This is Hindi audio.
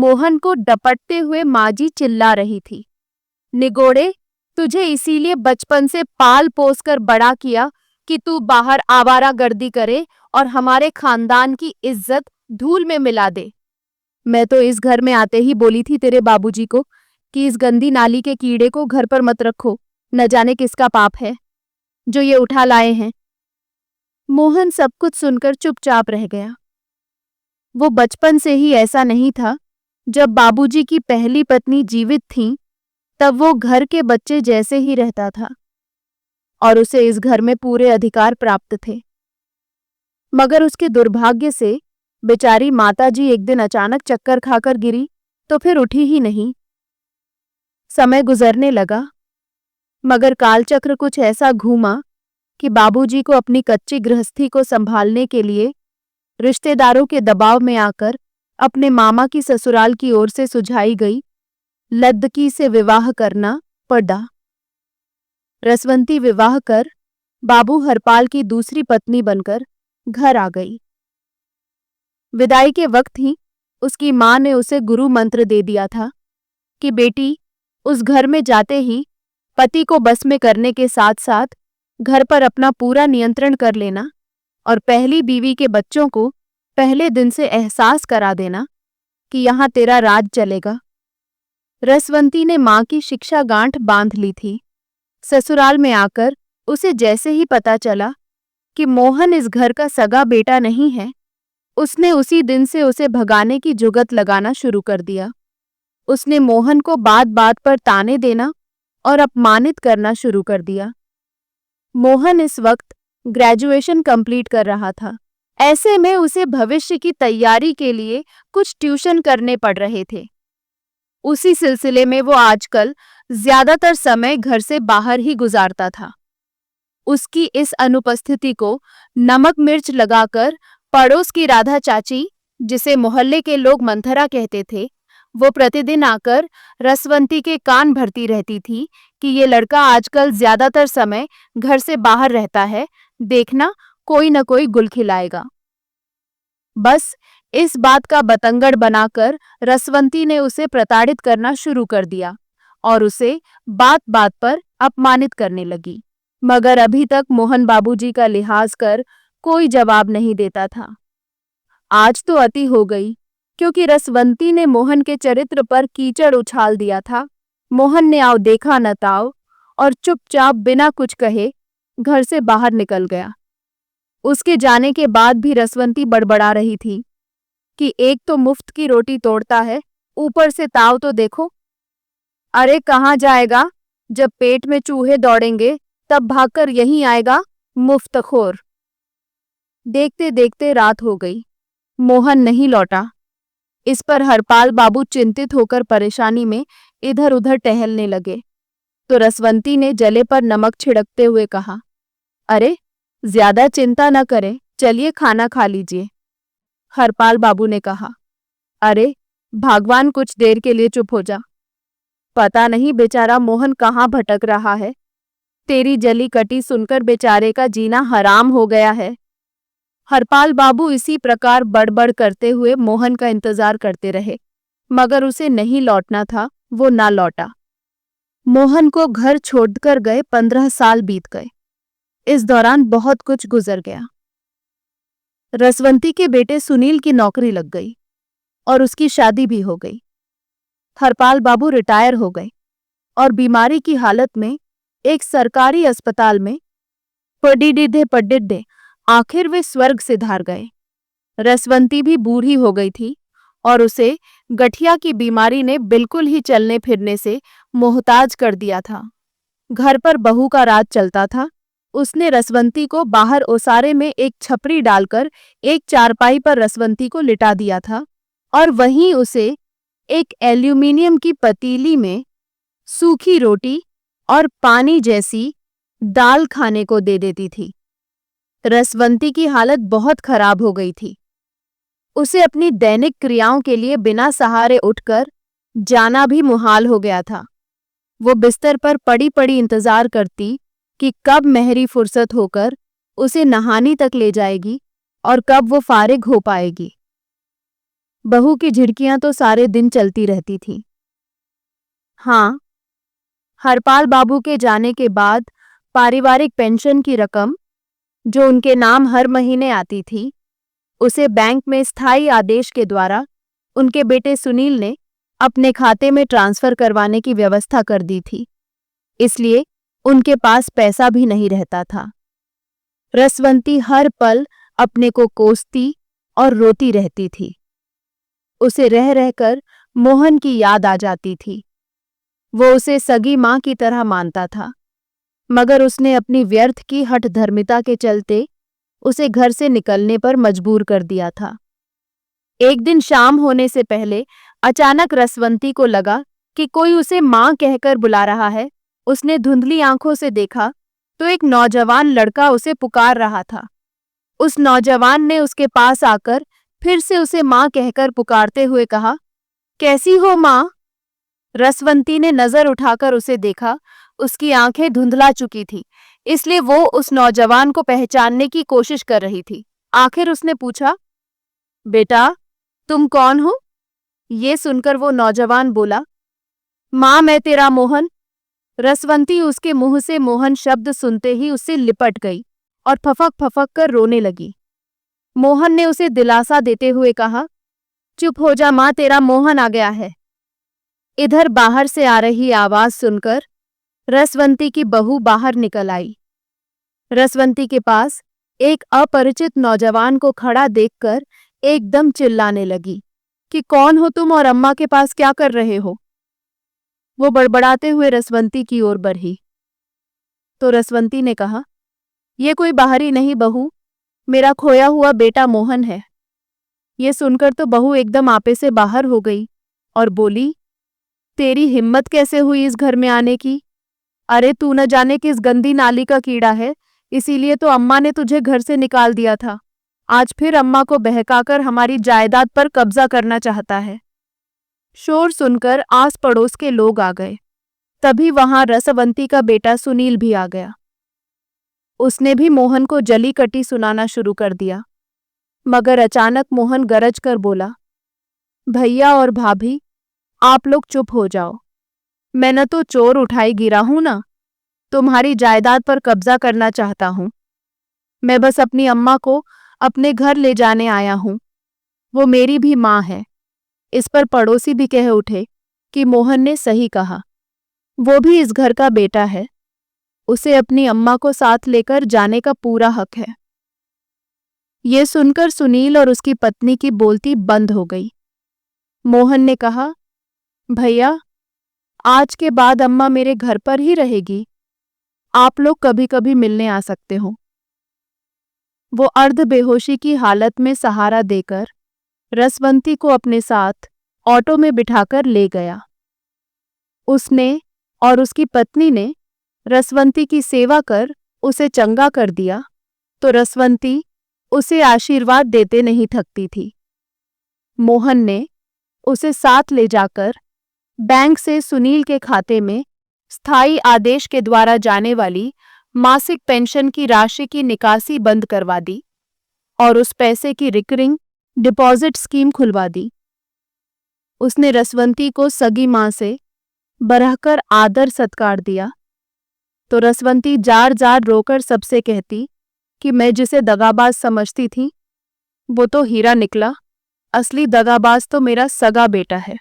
मोहन को डपटते हुए माजी चिल्ला रही थी। निगोड़े, तुझे इसीलिए बचपन से पाल पोस कर बड़ा किया कि तू बाहर आवारागर्दी करे और हमारे खानदान की इज्जत धूल में मिला दे। मैं तो इस घर में आते ही बोली थी तेरे बाबूजी को कि इस गंदी नाली के कीड़े को घर पर मत रखो, न जाने किसका पाप है जो ये उठा लाए हैं। मोहन सब कुछ सुनकर चुपचाप रह गया। वो बचपन से ही ऐसा नहीं था। जब बाबूजी की पहली पत्नी जीवित थी तब वो घर के बच्चे जैसे ही रहता था और उसे इस घर में पूरे अधिकार प्राप्त थे। मगर उसके दुर्भाग्य से बेचारी माताजी एक दिन अचानक चक्कर खाकर गिरी तो फिर उठी ही नहीं। समय गुजरने लगा मगर कालचक्र कुछ ऐसा घूमा कि बाबूजी को अपनी कच्ची गृहस्थी को संभालने के लिए रिश्तेदारों के दबाव में आकर अपने मामा की ससुराल की ओर से सुझाई गई लद्दकी से विवाह करना पड़ा। रसवंती विवाह कर बाबू हरपाल की दूसरी पत्नी बनकर घर आ गई। विदाई के वक्त ही उसकी मां ने उसे गुरु मंत्र दे दिया था कि बेटी, उस घर में जाते ही पति को बस में करने के साथ साथ घर पर अपना पूरा नियंत्रण कर लेना और पहली बीवी के बच्चों को पहले दिन से एहसास करा देना कि यहां तेरा राज चलेगा। रसवंती ने मां की शिक्षा गांठ बांध ली थी। ससुराल में आकर उसे जैसे ही पता चला कि मोहन इस घर का सगा बेटा नहीं है, उसने उसी दिन से उसे भगाने की जुगत लगाना शुरू कर दिया। उसने मोहन को बात बात पर ताने देना और अपमानित करना शुरू कर दिया। मोहन इस वक्त ग्रेजुएशन कंप्लीट कर रहा था। ऐसे में उसे भविष्य की तैयारी के लिए कुछ ट्यूशन करने पड़ रहे थे। उसी सिलसिले में वो आजकल ज्यादातर समय घर से बाहर ही गुजारता था। उसकी इस अनुपस्थिति को नमक मिर्च लगाकर पड़ोस की राधा चाची, जिसे मोहल्ले के लोग मंथरा कहते थे, वो प्रतिदिन आकर रसवंती के कान भरती रहती थी कि ये लड़का आजकल ज्यादातर समय घर से बाहर रहता है, देखना कोई न कोई गुल खिलाएगा। बस इस बात का बतंगड़ बनाकर रसवंती ने उसे प्रताड़ित करना शुरू कर दिया और उसे बात बात पर अपमानित करने लगी। मगर अभी तक मोहन बाबूजी का लिहाज कर कोई जवाब नहीं देता था। आज तो अति हो गई, क्योंकि रसवंती ने मोहन के चरित्र पर कीचड़ उछाल दिया था। मोहन ने आओ देखा न ताओ और चुपचाप बिना कुछ कहे घर से बाहर निकल गया। उसके जाने के बाद भी रसवंती बड़बड़ा रही थी कि एक तो मुफ्त की रोटी तोड़ता है, ऊपर से ताव तो देखो। अरे कहाँ जाएगा, जब पेट में चूहे दौड़ेंगे तब भागकर यहीं आएगा मुफ्तखोर। देखते देखते रात हो गई। मोहन नहीं लौटा। इस पर हरपाल बाबू चिंतित होकर परेशानी में इधर उधर टहलने लगे तो रसवंती ने जले पर नमक छिड़कते हुए कहा, अरे ज्यादा चिंता न करें, चलिए खाना खा लीजिए। हरपाल बाबू ने कहा, अरे भगवान, कुछ देर के लिए चुप हो जा। पता नहीं बेचारा मोहन कहाँ भटक रहा है। तेरी जली कटी सुनकर बेचारे का जीना हराम हो गया है। हरपाल बाबू इसी प्रकार बड़बड़ करते हुए मोहन का इंतजार करते रहे, मगर उसे नहीं लौटना था। वो ना लौटा। मोहन को घर छोड़कर गए 15 साल बीत गए। इस दौरान बहुत कुछ गुजर गया। रसवंती के बेटे सुनील की नौकरी लग गई और उसकी शादी भी हो गई। हरपाल बाबू रिटायर हो गए और बीमारी की हालत में एक सरकारी अस्पताल में पडिडिधे पडिड्डे आखिर वे स्वर्ग से धार गए। रसवंती भी बूढ़ी हो गई थी और उसे गठिया की बीमारी ने बिल्कुल ही चलने फिरने से मोहताज कर दिया था। घर पर बहू का राज चलता था। उसने रसवंती को बाहर ओसारे में एक छपरी डालकर एक चारपाई पर रसवंती को लिटा दिया था और वहीं उसे एक एल्यूमिनियम की पतीली में सूखी रोटी और पानी जैसी दाल खाने को दे देती थी। रसवंती की हालत बहुत खराब हो गई थी। उसे अपनी दैनिक क्रियाओं के लिए बिना सहारे उठकर जाना भी मुहाल हो गया था। वो बिस्तर पर पड़ी पड़ी इंतजार करती कि कब मेहरी फुर्सत होकर उसे नहाने तक ले जाएगी और कब वो फारिग हो पाएगी। बहू की झिड़कियां तो सारे दिन चलती रहती थी। हाँ, हरपाल बाबू के जाने के बाद पारिवारिक पेंशन की रकम जो उनके नाम हर महीने आती थी, उसे बैंक में स्थायी आदेश के द्वारा उनके बेटे सुनील ने अपने खाते में ट्रांसफर करवाने की व्यवस्था कर दी थी। इसलिए उनके पास पैसा भी नहीं रहता था। रसवंती हर पल अपने को कोसती और रोती रहती थी। उसे रह रहकर मोहन की याद आ जाती थी। वो उसे सगी मां की तरह मानता था, मगर उसने अपनी व्यर्थ की हठधर्मिता के चलते उसे घर से निकलने पर मजबूर कर दिया था। एक दिन शाम होने से पहले अचानक रसवंती को लगा कि कोई उसे मां कहकर बुला रहा है। उसने धुंधली आंखों से देखा तो एक नौजवान लड़का उसे पुकार रहा था। उस नौजवान ने उसके पास आकर फिर से उसे मां कहकर पुकारते हुए कहा, कैसी हो मां? रसवंती ने नजर उठाकर उसे देखा। उसकी आंखें धुंधला चुकी थी, इसलिए वो उस नौजवान को पहचानने की कोशिश कर रही थी। आखिर उसने पूछा, बेटा, तुम कौन हो? ये सुनकर वो नौजवान बोला, मां, मैं तेरा मोहन। रसवंती उसके मुंह से मोहन शब्द सुनते ही उससे लिपट गई और फफक फफक कर रोने लगी। मोहन ने उसे दिलासा देते हुए कहा, चुप हो जा मां, तेरा मोहन आ गया है। इधर बाहर से आ रही आवाज सुनकर रसवंती की बहू बाहर निकल आई। रसवंती के पास एक अपरिचित नौजवान को खड़ा देखकर एकदम चिल्लाने लगी कि कौन हो तुम और अम्मा के पास क्या कर रहे हो? वो बड़बड़ाते हुए रसवंती की ओर बढ़ी तो रसवंती ने कहा, ये कोई बाहरी नहीं बहू, मेरा खोया हुआ बेटा मोहन है। ये सुनकर तो बहू एकदम आपे से बाहर हो गई और बोली, तेरी हिम्मत कैसे हुई इस घर में आने की? अरे तू न जाने किस गंदी नाली का कीड़ा है, इसीलिए तो अम्मा ने तुझे घर से निकाल दिया था। आज फिर अम्मा को बहकाकर हमारी जायदाद पर कब्जा करना चाहता है। शोर सुनकर आस पड़ोस के लोग आ गए। तभी वहां रसवंती का बेटा सुनील भी आ गया। उसने भी मोहन को जली कटी सुनाना शुरू कर दिया, मगर अचानक मोहन गरज कर बोला, भैया और भाभी, आप लोग चुप हो जाओ। मैं न तो चोर उठाई गिरा हूं ना तुम्हारी जायदाद पर कब्जा करना चाहता हूं। मैं बस अपनी अम्मा को अपने घर ले जाने आया हूं। वो मेरी भी मां है। इस पर पड़ोसी भी कह उठे कि मोहन ने सही कहा, वो भी इस घर का बेटा है। उसे अपनी अम्मा को साथ लेकर जाने का पूरा हक है। ये सुनकर सुनील और उसकी पत्नी की बोलती बंद हो गई। मोहन ने कहा, भैया, आज के बाद अम्मा मेरे घर पर ही रहेगी। आप लोग कभी कभी मिलने आ सकते हो। वो अर्ध बेहोशी की हालत में सहारा देकर रसवंती को अपने साथ ऑटो में बिठाकर ले गया। उसने और उसकी पत्नी ने रसवंती की सेवा कर उसे चंगा कर दिया तो रसवंती उसे आशीर्वाद देते नहीं थकती थी। मोहन ने उसे साथ ले जाकर बैंक से सुनील के खाते में स्थायी आदेश के द्वारा जाने वाली मासिक पेंशन की राशि की निकासी बंद करवा दी और उस पैसे की रिकरिंग डिपॉजिट स्कीम खुलवा दी। उसने रसवंती को सगी मां से बरहकर आदर सत्कार दिया तो रसवंती जार जार रोकर सबसे कहती कि मैं जिसे दगाबाज समझती थी वो तो हीरा निकला। असली दगाबाज तो मेरा सगा बेटा है।